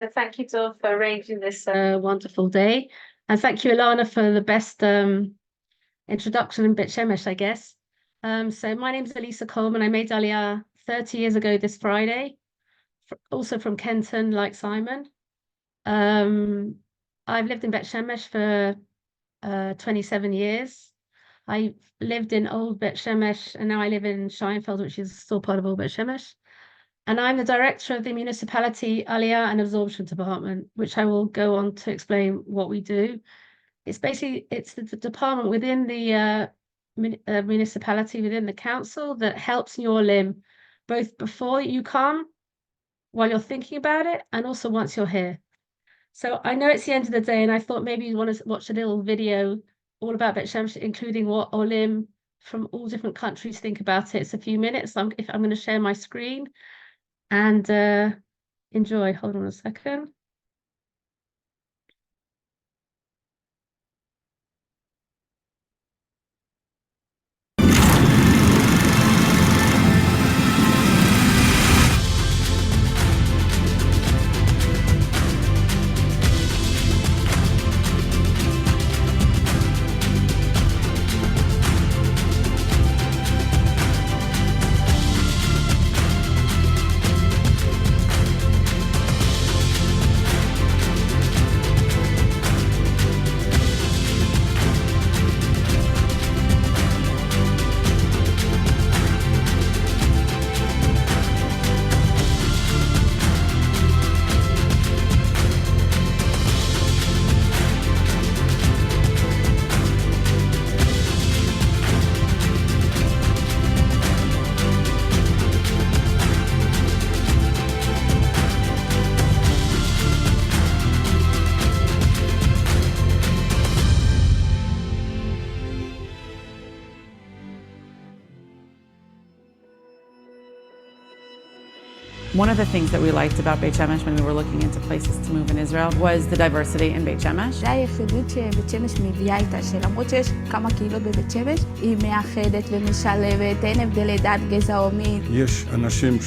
So thank you, Dor, for arranging this wonderful day. And thank you, Ilana, for the best introduction in Beit Shemesh, I guess. So my name is Alisa Coleman. I made Aliyah 30 years ago this Friday, also from Kenton, like Simon. I've lived in Beit Shemesh for 27 years. I lived in Old Beit Shemesh, and now I live in Scheinfeld, which is still part of Old Beit Shemesh. And I'm the director of the municipality Aliyah and Absorption Department, which I will go on to explain what we do. It's the department within the municipality, within the council, that helps your Olim, both before you come, while you're thinking about it, and also once you're here. So I know it's the end of the day, and I thought maybe you want to watch a little video all about Beit Shemesh, including what Olim from all different countries think about it. It's a few minutes. I'm going to share my screen and enjoy. Hold on a second. One of the things that we liked about Beit Shemesh when we were looking into places to move in Israel was the diversity in Beit Shemesh. זה היחידות שבית שמש מביאה איתה, שלמרות שיש כמה קהילות בבית שמש, היא מאחדת ומשלבת, אין הבדלי דת, גזע או מין. יש אנשים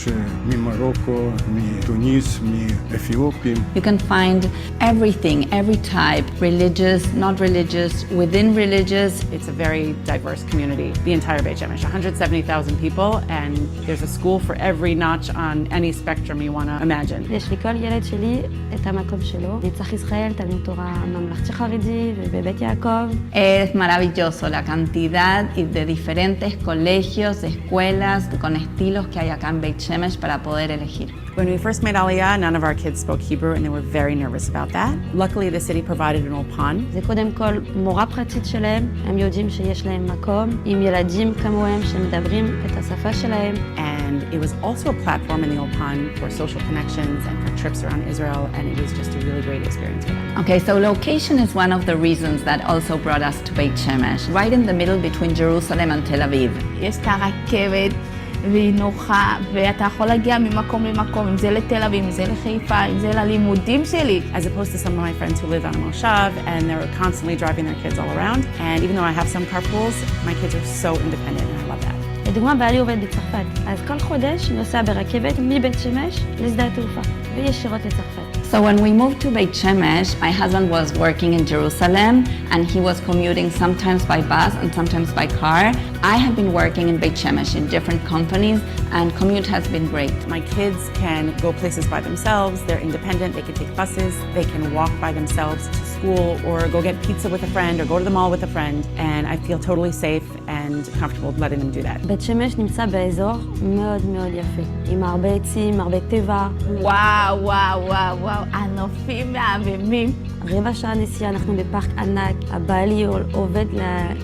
ממרוקו, מתוניס, מאתיופים. You can find everything, every type, religious, not religious, within religious. It's a very diverse community, the entire Beit Shemesh, 170,000 people, and there's a school for every notch on any spectrum you want to imagine. יש לכל ילד שלי את המקום שלו. נצח ישראל, תלמיד תורה ממלכתי חרדי ובבית יעקב. Es maravilloso la cantidad de diferentes colegios, escuelas, con estilos que hay acá en Beit Shemesh para poder elegir. When we first made Aliyah, none of our kids spoke Hebrew and they were very nervous about that. Luckily, the city provided an Ulpan. זה קודם כל מורה פרטית שלהם, הם יודעים שיש להם מקום, עם ילדים כמוהם שמדברים את השפה שלהם. And it was also a platform in the Ulpan for social connections and for trips around Israel, and it was just a really great experience for them. Okay, so location is one of the reasons that also brought us to Beit Shemesh, right in the middle between Jerusalem and Tel Aviv. יש את הרכבת והיא נוחה, ואתה יכול להגיע ממקום למקום, אם זה לתל אביב, אם זה לחיפה, אם זה ללימודים שלי. As opposed to some of my friends who live on a moshav and they're constantly driving their kids all around. And even though I have some carpools, my kids are so independent and I love that. לדוגמה, בעלי עובד בצרפת, אז כל חודש נוסע ברכבת מבית שמש לשדה התעופה, וישירות לצרפת. So when we moved to Beit Shemesh, my husband was working in Jerusalem and he was commuting sometimes by bus and sometimes by car. I have been working in Beit Shemesh in different companies and commute has been great. My kids can go places by themselves, they're independent, they can take buses, they can walk by themselves to school or go get pizza with a friend or go to the mall with a friend, and I feel totally safe and comfortable letting them do that. בית שמש נמצא באזור מאוד מאוד יפה, עם הרבה עצים, הרבה טבע. וואו, וואו, וואו, וואו, הנופים מהממים. רבע שעה נסיעה, אנחנו בפארק ענק, הבעלי עובד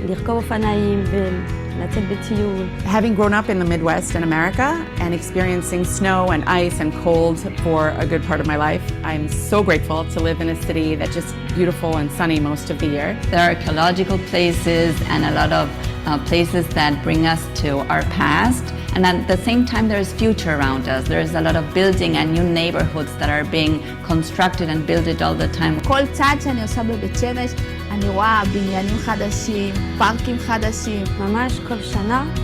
לרכוב אופניים ולצאת בטיול. Having grown up in the Midwest in America and experiencing snow and ice and cold for a good part of my life, I'm so grateful to live in a city that's just beautiful and sunny most of the year. There are ecological places and a lot of places that bring us to our past. And at the same time, there is future around us. There is a lot of building and new neighborhoods that are being constructed and built all the time. כל צעד שאני עושה בבית שמש, אני רואה בניינים חדשים, פארקים חדשים. ממש כל שנה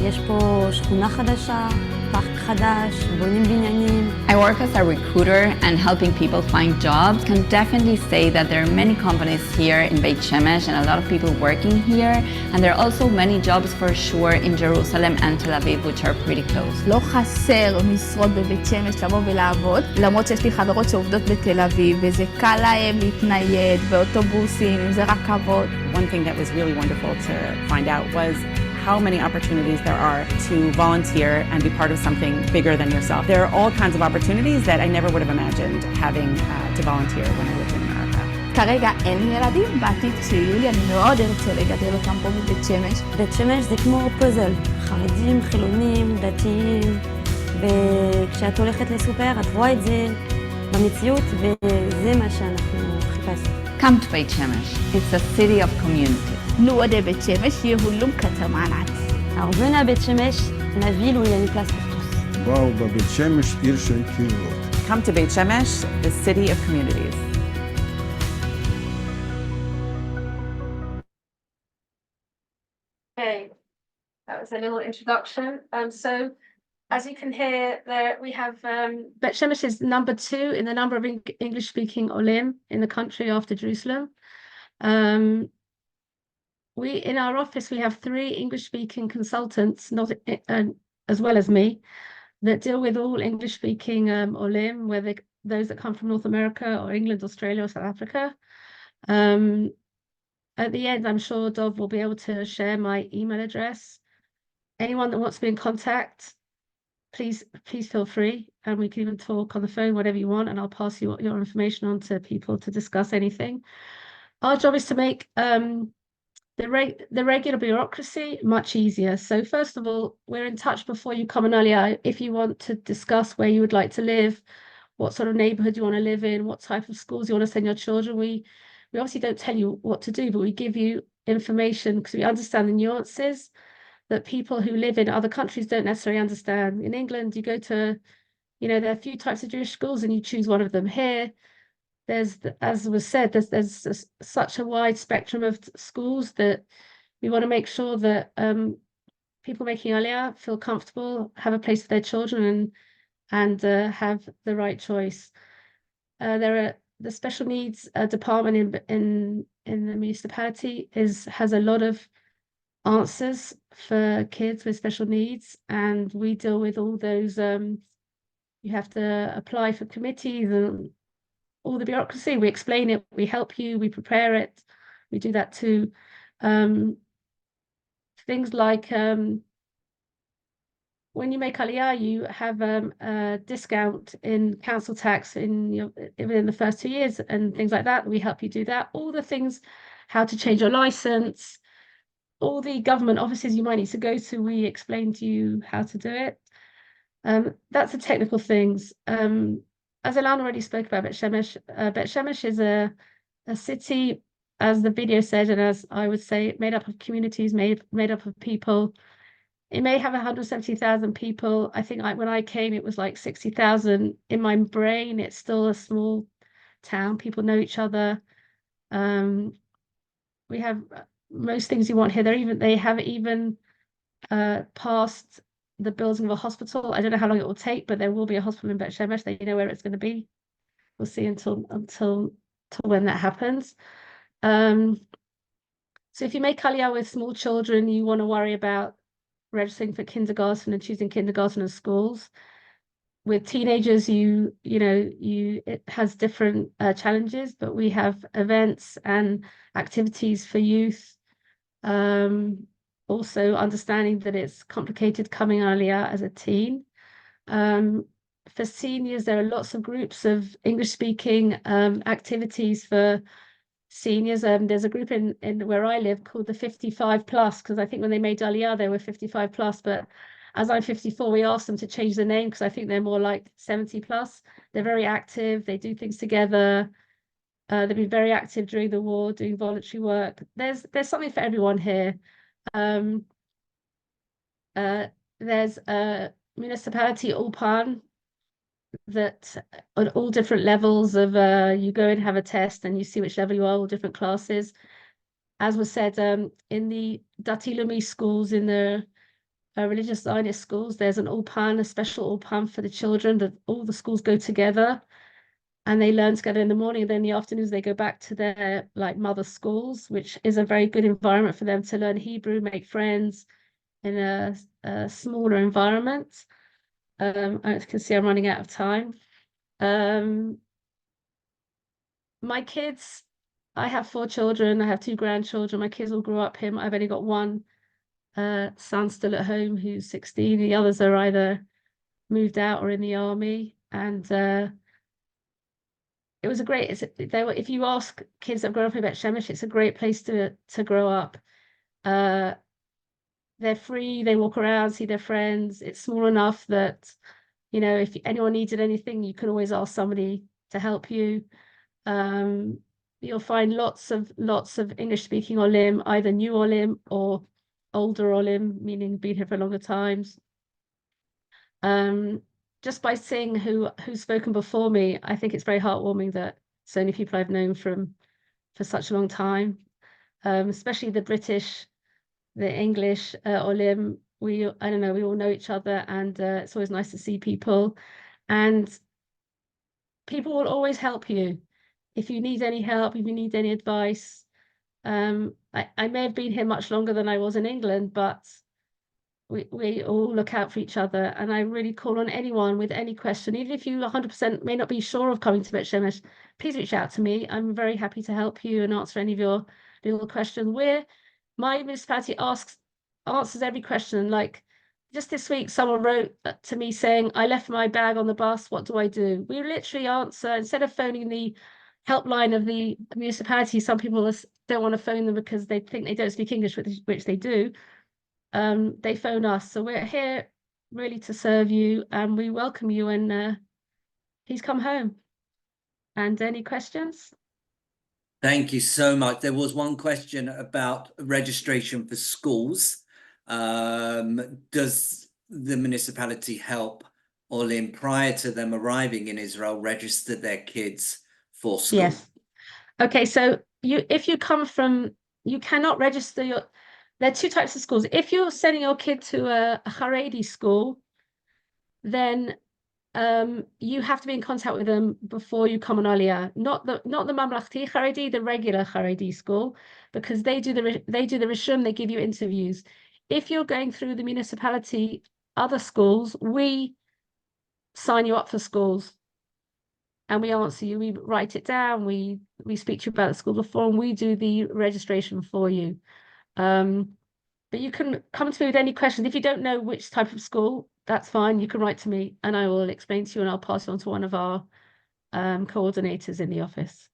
יש פה שכונה חדשה, פארק חדש, בונים בניינים. I work as a recruiter and helping people find jobs. Can definitely say that there are many companies here in Beit Shemesh and a lot of people working here. And there are also many jobs for sure in Jerusalem and Tel Aviv, which are pretty close. לא חסר משרות בבית שמש לבוא ולעבוד, למרות שיש לי חברות שעובדות בתל אביב, וזה קל להם להתנייד באוטובוסים, אם זה רכבות. One thing that was really wonderful to find out was how many opportunities there are to volunteer and be part of something bigger than yourself. There are all kinds of opportunities that I never would have imagined having to volunteer when I lived in America. כרגע אין לי ילדים, בעתיד כשיהיו לי אני מאוד ארצה לגדל אותם פה בבית שמש. בית שמש זה כמו פוזל, חרדים, חילונים, דתיים, וכשאת הולכת לסופר את רואה את זה במציאות וזה מה שאנחנו חיפשנו. Come to Beit Shemesh. It's a city of community. ኑ ወደ ቤት ሸመሽ የሁሉም ከተማ ናት። Alors venez à Beit Shemesh, la ville où il y a une place pour tous. באו בבית שמש עיר של קהילות. Come to Beit Shemesh, the city of communities. Okay, that was a little introduction. So as you can hear there, we have Beit Shemesh is number 2 in the number of English-speaking Olim in the country after Jerusalem. We in our office we have 3 English-speaking consultants, not as well as me, that deal with all English-speaking Olim, whether those that come from North America or England, Australia, or South Africa. At the end, I'm sure Dov will be able to share my email address. Anyone that wants to be in contact, please feel free, and we can even talk on the phone, whatever you want, and I'll pass your information on to people to discuss anything. Our job is to make the regular bureaucracy much easier. So first of all, we're in touch before you come on earlier. If you want to discuss where you would like to live, what sort of neighborhood you want to live in, what type of schools you want to send your children, we obviously don't tell you what to do, but we give you information because we understand the nuances that people who live in other countries don't necessarily understand. In England, you go to, there are a few types of Jewish schools and you choose one of them. Here, there's, as was said, there's such a wide spectrum of schools that we want to make sure that people making Aliyah feel comfortable, have a place for their children, and have the right choice. There are the special needs department in the municipality has a lot of answers for kids with special needs, and we deal with all those. You have to apply for committees and all the bureaucracy. We explain it, we help you, we prepare it, we do that too. Things like when you make Aliyah, you have a discount in council tax within the first 2 years and things like that. We help you do that. All the things, how to change your license, all the government offices you might need to go to, we explain to you how to do it. That's the technical things. As Ilan already spoke about Beit Shemesh, Beit Shemesh is a city, as the video said, and as I would say, made up of communities, made up of people. It may have 170,000 people. I think when I came, it was like 60,000. In my brain, it's still a small town. People know each other. We have most things you want here. They have even passed the building of a hospital. I don't know how long it will take, but there will be a hospital in Beit Shemesh. They know where it's going to be. We'll see until when that happens. So if you make Aliyah with small children, you want to worry about registering for kindergarten and choosing kindergarten and schools. With teenagers, it has different challenges, but we have events and activities for youth. Also understanding that it's complicated coming Aliyah as a teen. For seniors, there are lots of groups of English-speaking activities for seniors. There's a group in where I live called the 55 plus, because I think when they made Aliyah, they were 55 plus, but as I'm 54, we asked them to change the name because I think they're more like 70 plus. They're very active. They do things together. They've been very active during the war, doing voluntary work. There's something for everyone here. There's a municipality Ulpan that on all different levels of you go and have a test and you see which level you are, all different classes. As was said, in the Dati Lumi schools in the religious Zionist schools. There's an ulpan, a special ulpan for the children that all the schools go together and they learn together in the morning. And then in the afternoons, they go back to their like mother schools, which is a very good environment for them to learn Hebrew, make friends in a smaller environment. I can see I'm running out of time. My kids, I have 4 children. I have 2 grandchildren. My kids all grew up here. I've only got one son still at home who's 16. The others are either moved out or in the army. And it was a great, if you ask kids that have grown up in Beit Shemesh, it's a great place to grow up. They're free, they walk around, see their friends. It's small enough that, you know, if anyone needed anything, you can always ask somebody to help you. You'll find lots of English-speaking Olim, either new Olim or older Olim, meaning been here for longer times. Just by seeing who's spoken before me, I think it's very heartwarming that so many people I've known for such a long time, especially the British, the English Olim. I don't know, we all know each other, and it's always nice to see people. And people will always help you. If you need any help, if you need any advice. I may have been here much longer than I was in England, but we all look out for each other. And I really call on anyone with any question, even if you 100% may not be sure of coming to Beit Shemesh, please reach out to me. I'm very happy to help you and answer any of your little questions. My municipality answers every question. Like just this week, someone wrote to me saying, I left my bag on the bus, what do I do? We literally answer, instead of phoning the helpline of the municipality, some people don't want to phone them because they think they don't speak English, which they do. They phone us. So we're here really to serve you, and we welcome you, and please come home. And any questions? Thank you so much. There was one question about registration for schools. Does the municipality help Olim prior to them arriving in Israel register their kids for school? Yes. Okay, so if you come from, you cannot register there are 2 types of schools. If you're sending your kid to a Haredi school, then you have to be in contact with them before you come on Aliyah. Not the Mamlachti Haredi, the regular Haredi school, because they do the Rishum, they give you interviews. If you're going through the municipality, other schools, we sign you up for schools. And we answer you, we write it down, we speak to you about the school before, and we do the registration for you. But you can come to me with any questions. If you don't know which type of school, that's fine. You can write to me and I will explain to you, and I'll pass it on to one of our coordinators in the office.